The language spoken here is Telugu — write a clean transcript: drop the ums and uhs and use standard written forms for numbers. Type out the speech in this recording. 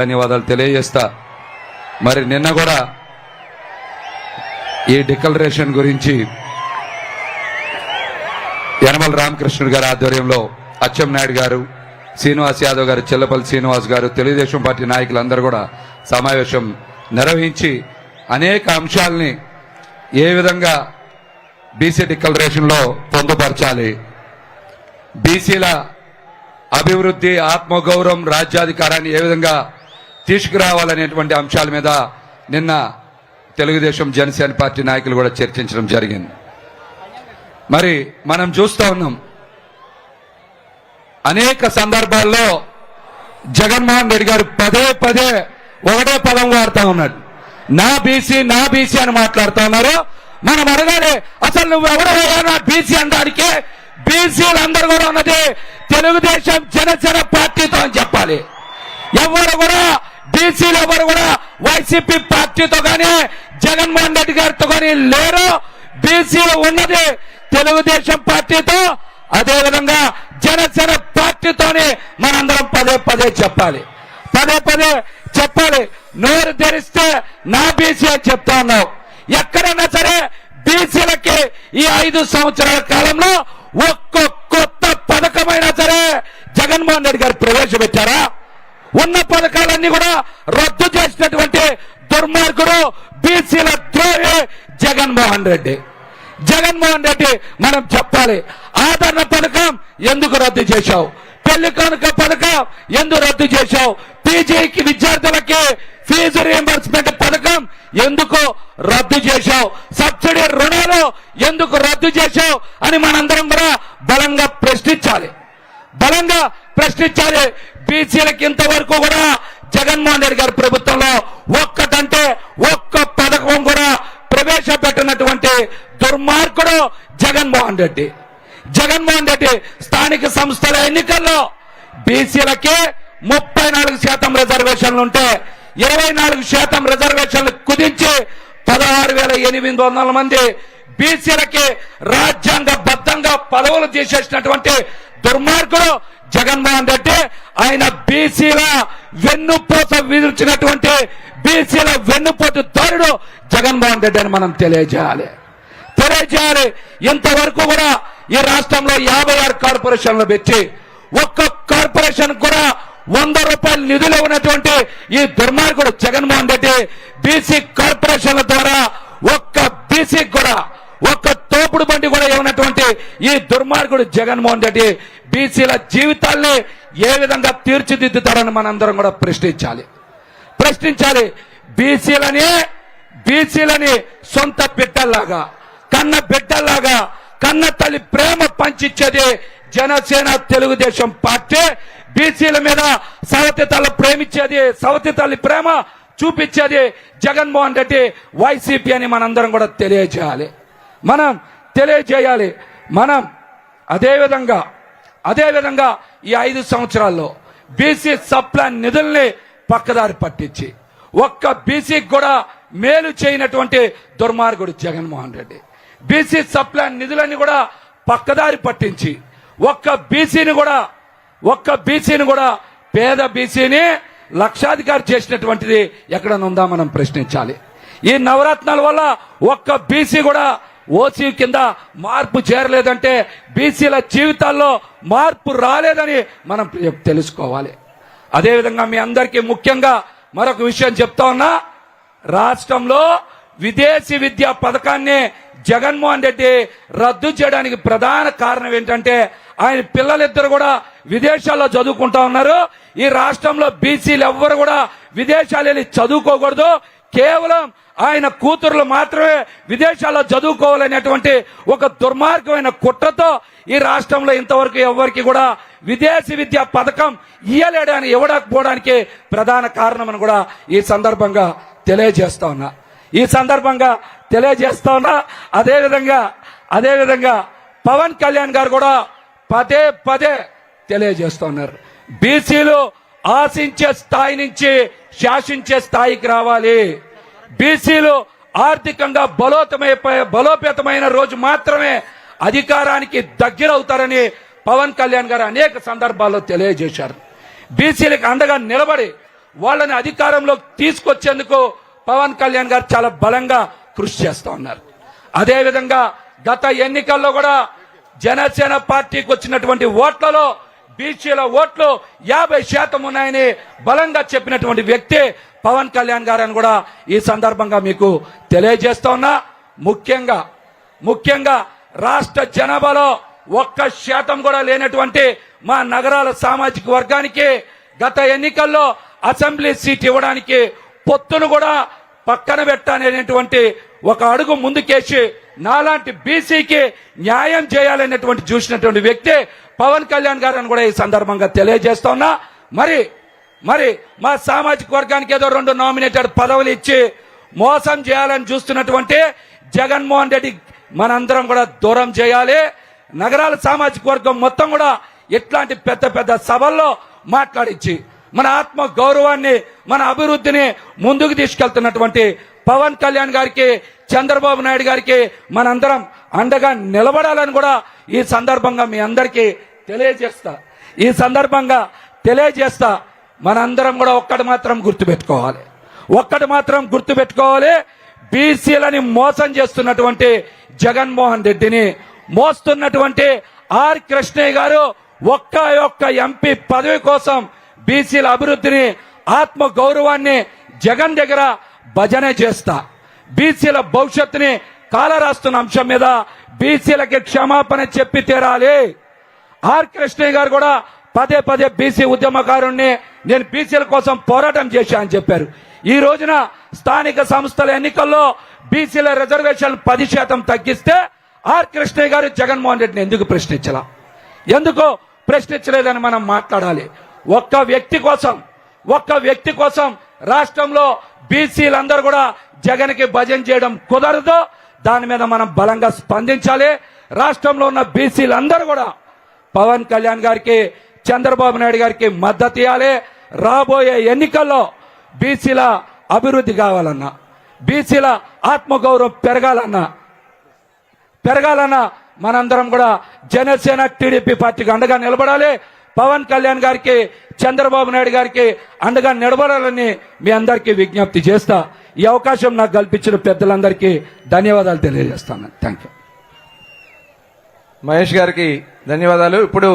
ధన్యవాదాలు తెలియజేస్తా. మరి నిన్న కూడా ఈ డిక్లరేషన్ గురించి యనమల రామకృష్ణుడు గారి ఆధ్వర్యంలో అచ్చెన్నాయుడు గారు, శ్రీనివాస్ యాదవ్ గారు, చెల్లపల్లి శ్రీనివాస్ గారు, తెలుగుదేశం పార్టీ నాయకులందరూ కూడా సమావేశం నిర్వహించి అనేక అంశాలని ఏ విధంగా బీసీ డిక్లరేషన్లో పొందుపరచాలి, బీసీల అభివృద్ధి, ఆత్మగౌరవం, రాజ్యాధికారాన్ని ఏ విధంగా తీసుకురావాలనేటువంటి అంశాల మీద నిన్న తెలుగుదేశం జనసేన పార్టీ నాయకులు కూడా చర్చించడం జరిగింది. మరి మనం చూస్తూ ఉన్నాం అనేక సందర్భాల్లో జగన్మోహన్ రెడ్డి గారు పదే పదే ఒకటే పదం వాడుతూ ఉన్నాడు, నా బీసీ అని మాట్లాడుతూ ఉన్నారు. మనం అడగాలి, అసలు నువ్వు ఎవడవయ్యా నా బీసీ అనడానికి? బీసీలందరూ కూడా ఉన్నది తెలుగుదేశం జనసేన పార్టీతో అని చెప్పాలి. ఎవరు కూడా బీసీలు ఎవరు కూడా వైసీపీ పార్టీతో కానీ జగన్మోహన్ రెడ్డి గారితో కానీ లేరు. బీసీలు ఉన్నది తెలుగుదేశం పార్టీతో, అదేవిధంగా జనసేన పార్టీతోనే మనందరం పదే పదే చెప్పాలి. నోరు తెరిస్తే నా బీసీ అని చెప్తా ఉన్నావు. ఎక్కడైనా సరే బీసీలకి ఈ 5 సంవత్సరాల కాలంలో ఒక్క కొత్త పథకమైనా సరే జగన్మోహన్ రెడ్డి గారు ప్రవేశపెట్టారా? ఉన్న పథకాలన్నీ కూడా రద్దు చేసినటువంటి దుర్మార్గుడు, బీసీల ద్రోహి జగన్మోహన్ రెడ్డి. మనం చెప్పాలి, ఆదరణ పథకం ఎందుకు రద్దు చేశావు? పెళ్లి కానుక పథకం ఎందుకు రద్దు చేశావు? పీజీకి విద్యార్థులకి ఫీజు రీయింబర్స్మెంట్ పథకం ఎందుకు రద్దు చేశావు? సబ్సిడీ రుణాలు ఎందుకు రద్దు చేశావు అని మనందరం కూడా బలంగా ప్రశ్నించాలి. బీసీలకి ఇంతవరకు కూడా జగన్మోహన్ రెడ్డి గారి ప్రభుత్వంలో ఒక్కటంటే ఒక్క పథకం కూడా ప్రవేశపెట్టినటువంటి దుర్మార్గుడు జగన్మోహన్ రెడ్డి. స్థానిక సంస్థల ఎన్నికల్లో బీసీలకి 34% రిజర్వేషన్లు ఉంటే 24% రిజర్వేషన్లు కుదించి 16,800 మంది బీసీలకి రాజ్యాంగబద్ధంగా పదవులు తీసేసినటువంటి దుర్మార్గుడు జగన్మోహన్ రెడ్డి. ఆయన బీసీల వెన్నుపోత విధించినటువంటి బీసీల వెన్నుపోటు దారుడు జగన్మోహన్ రెడ్డి అని మనం తెలియజేయాలి. ఇంతవరకు కూడా ఈ రాష్ట్రంలో 56 కార్పొరేషన్లు పెట్టి ఒక్క కార్పొరేషన్ కూడా 100 రూపాయల నిధులు ఉన్నటువంటి ఈ దుర్మార్గుడు జగన్మోహన్ రెడ్డి బీసీ కార్పొరేషన్ల ద్వారా ఒక్క బీసీకి కూడా ఒక్క తోపుడు బండి కూడా ఇవ్వనటువంటి ఈ దుర్మార్గుడు జగన్మోహన్ రెడ్డి బీసీల జీవితాల్ని ఏ విధంగా తీర్చిదిద్దుతారని మనందరం కూడా ప్రశ్నించాలి. బీసీలని సొంత బిడ్డల్లాగా, కన్న తల్లి ప్రేమ పంచిచ్చేది జనసేన తెలుగుదేశం పార్టీ. బీసీల మీద సవతి తల్లి ప్రేమ చూపించేది జగన్మోహన్ రెడ్డి, వైసీపీ అని మనందరం కూడా తెలియజేయాలి. మనం అదేవిధంగా ఈ 5 సంవత్సరాల్లో బీసీ సప్లాన్ నిధుల్ని పక్కదారి పట్టించి ఒక్క బీసీకి కూడా మేలు చేయనటువంటి దుర్మార్గుడు జగన్మోహన్ రెడ్డి. బీసీ సప్లాన్ నిధులన్నీ కూడా పక్కదారి పట్టించి ఒక్క బీసీని కూడా పేద బీసీని లక్షాధికారి చేసినటువంటిది ఎక్కడన్నా ఉందా మనం ప్రశ్నించాలి. ఈ నవరత్నాల వల్ల ఒక్క బీసీ కూడా ఓసీ కింద మార్పు చేరలేదంటే బీసీల జీవితాల్లో మార్పు రాలేదని మనం తెలుసుకోవాలి. అదేవిధంగా మీ అందరికీ ముఖ్యంగా మరొక విషయం చెప్తా ఉన్నా, రాష్ట్రంలో విదేశీ విద్యా పథకాన్ని జగన్మోహన్ రెడ్డి రద్దు చేయడానికి ప్రధాన కారణం ఏంటంటే ఆయన పిల్లలిద్దరు కూడా విదేశాల్లో చదువుకుంటా ఉన్నారు. ఈ రాష్ట్రంలో బీసీలు ఎవ్వరు కూడా విదేశాలు వెళ్ళి చదువుకోకూడదు, కేవలం ఆయన కూతురులు మాత్రమే విదేశాల్లో చదువుకోవాలనేటువంటి ఒక దుర్మార్గమైన కుట్రతో ఈ రాష్ట్రంలో ఇంతవరకు ఎవరికి కూడా విదేశీ విద్యా పథకం ఇవ్వకపోవడానికి ప్రధాన కారణం అని కూడా ఈ సందర్భంగా తెలియజేస్తా ఉన్నా. అదేవిధంగా పవన్ కళ్యాణ్ గారు కూడా పదే తెలియజేస్తున్నారు, బీసీలు ఆశించే స్థాయి నుంచి శాసించే స్థాయికి రావాలి. బీసీలు ఆర్థికంగా బలోపేతమైన రోజు మాత్రమే అధికారానికి దగ్గరవుతారని పవన్ కళ్యాణ్ గారు అనేక సందర్భాల్లో తెలియజేశారు. బీసీలకు అండగా నిలబడి వాళ్ళని అధికారంలోకి తీసుకొచ్చేందుకు పవన్ కళ్యాణ్ గారు చాలా బలంగా కృషి చేస్తా ఉన్నారు. అదేవిధంగా గత ఎన్నికల్లో కూడా జనసేన పార్టీకి వచ్చినటువంటి ఓట్లలో బీసీల ఓట్లు 50% ఉన్నాయని బలంగా చెప్పినటువంటి వ్యక్తి పవన్ కళ్యాణ్ గారు అని కూడా ఈ సందర్భంగా మీకు తెలియజేస్తా ఉన్నా. ముఖ్యంగా రాష్ట్ర జనాభాలో 1% కూడా లేనటువంటి మా నగరాల సామాజిక వర్గానికి గత ఎన్నికల్లో అసెంబ్లీ సీట్ ఇవ్వడానికి పొత్తును కూడా పక్కన పెట్టాలనేటువంటి ఒక అడుగు ముందుకేసి నాలాంటి బీసీకి న్యాయం చేయాలనేటువంటి చూసినటువంటి వ్యక్తి పవన్ కళ్యాణ్ గారు అని కూడా ఈ సందర్భంగా తెలియజేస్తా ఉన్నా. మరి మా సామాజిక వర్గానికి ఏదో 2 నామినేటెడ్ పదవులు ఇచ్చి మోసం చేయాలని చూస్తున్నటువంటి జగన్మోహన్ రెడ్డి మనందరం కూడా దూరం చేయాలి. నగరాల సామాజిక వర్గం మొత్తం కూడా ఇట్లాంటి పెద్ద సభల్లో మాట్లాడించి మన ఆత్మ గౌరవాన్ని మన అభివృద్ధిని ముందుకు తీసుకెళ్తున్నటువంటి పవన్ కళ్యాణ్ గారికి చంద్రబాబు నాయుడు గారికి మనందరం అండగా నిలబడాలని కూడా ఈ సందర్భంగా మీ అందరికీ తెలియజేస్తా. మనందరం కూడా ఒక్కటి మాత్రం గుర్తుపెట్టుకోవాలి. బీసీలని మోసం చేస్తున్నటువంటి జగన్మోహన్ రెడ్డిని మోస్తున్నటువంటి ఆర్ కృష్ణయ్య గారు ఒక్క ఎంపీ పదవి కోసం బీసీల అభివృద్ధిని ఆత్మ గౌరవాన్ని జగన్ దగ్గర భజన చేస్తా. బీసీల భవిష్యత్తుని కాలరాస్తున్న అంశం మీద బీసీలకి క్షమాపణ చెప్పి తీరాలి. ఆర్ కృష్ణయ్య గారు కూడా పదే బీసీ ఉద్యమకారుణ్ణి, నేను బీసీల కోసం పోరాటం చేశా అని చెప్పారు. ఈ రోజున స్థానిక సంస్థల ఎన్నికల్లో బీసీల రిజర్వేషన్ 10% తగ్గిస్తే ఆర్ కృష్ణయ్య గారు జగన్మోహన్ రెడ్డిని ఎందుకు ప్రశ్నించలేదని మనం మాట్లాడాలి. ఒక్క వ్యక్తి కోసం రాష్ట్రంలో బీసీలందరూ కూడా జగన్ కి భజన చేయడం కుదరదు. దాని మీద మనం బలంగా స్పందించాలి. రాష్ట్రంలో ఉన్న బీసీలందరూ కూడా పవన్ కళ్యాణ్ గారికి చంద్రబాబు నాయుడు గారికి మద్దతు ఇవ్వాలి. రాబోయే ఎన్నికల్లో బీసీల అభివృద్ధి కావాలన్నా, బీసీల ఆత్మగౌరవం పెరగాలన్నా మనందరం కూడా జనసేన టీడీపీ పార్టీకి అండగా నిలబడాలి. పవన్ కళ్యాణ్ గారికి చంద్రబాబు నాయుడు గారికి అండగా నిలబడాలని మీ అందరికీ విజ్ఞప్తి చేస్తా. ఈ అవకాశం నాకు కల్పించిన పెద్దలందరికీ ధన్యవాదాలు తెలియజేస్తాను. Thank you. మహేష్ గారికి ధన్యవాదాలు. ఇప్పుడు